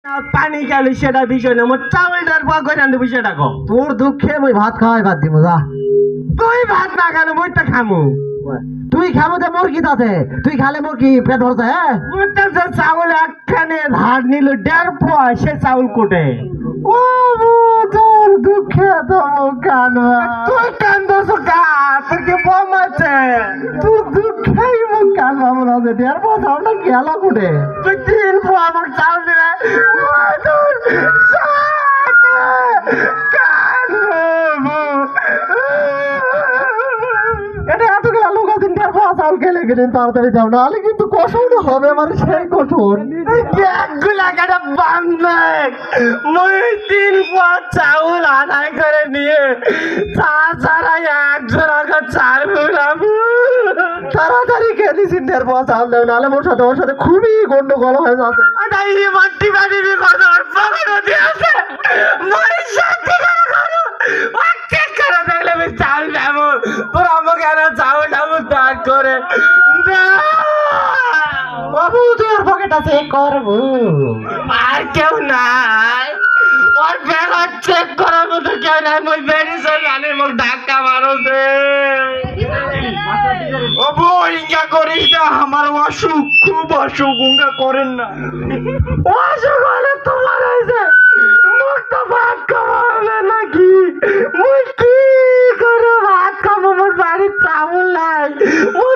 পানি খালি সেটা বিষয় না, মোর চাউলটার পর করে আনতে বিষয়টা কো। তোর দুঃখে মুই ভাত খাওয়াই বাদ দিব যা। তুই ভাত না খানো মই তো খামু। তুই খাবো তো মোর কি তাতে? তুই খালে মোর কি পেট ভরছে? হ্যাঁ মোর তো যে চাউল একখানে ধার নিল 1.5 পোয়া, সে চাউল কোটে। ও তোর দুঃখে তো কানবা। তুই কান্দছ কা? তোর কি বম আছে? তোর দুঃখেই মুখ কানবা মনে হচ্ছে। দেড় পথ আমরা গেল কুটে? তুই 3 পোয়া আমার চাউল দিলে এটা এত গেলা লোক আছেন, দেড় পথ চাউল খেলে গেলেন তাড়াতাড়ি যাও, নাহলে কিন্তু কঠোর হবে আমার, সেই কঠোর। ব্যাগগুলা কাটা বান্ধে মই 3 পোয়া চাউল আদায় করে নিয়ে তাছাড়া এক জোড়া চাল বুলাম। তাড়াতাড়ি খেয়ে দিচ্ছেন, দেড় পথ চাউল দেও, নাহলে ওর সাথে খুবই গন্ডগোল হয়ে যাবে। আদাই মাটি বাড়ি কথা পকড় দিয়েছে মই শান্তি করে করো ওকে করে দেখলে আমি চাল যাবো, তোর আমাকে আর চাউল যাবো দাঁড় করে না। বাবু তোর পকেট আছে, করবো। আর কেউ নাই, ওর ব্যাগ চেক করার মতো কেউ নাই, মই বেরিয়েছে জানি মোক ধাক্কা মারছে। ও বই ইঙ্গা করিস না, আমার অসুখ, খুব অসুখ, উঙ্গা করেন না। অসুখ হলে তোমার হয়েছে, মোক তো ভাত খাওয়াবে নাকি? মুই কি করে ভাত খাবো? মোর বাড়ির চাউল নাই, মুই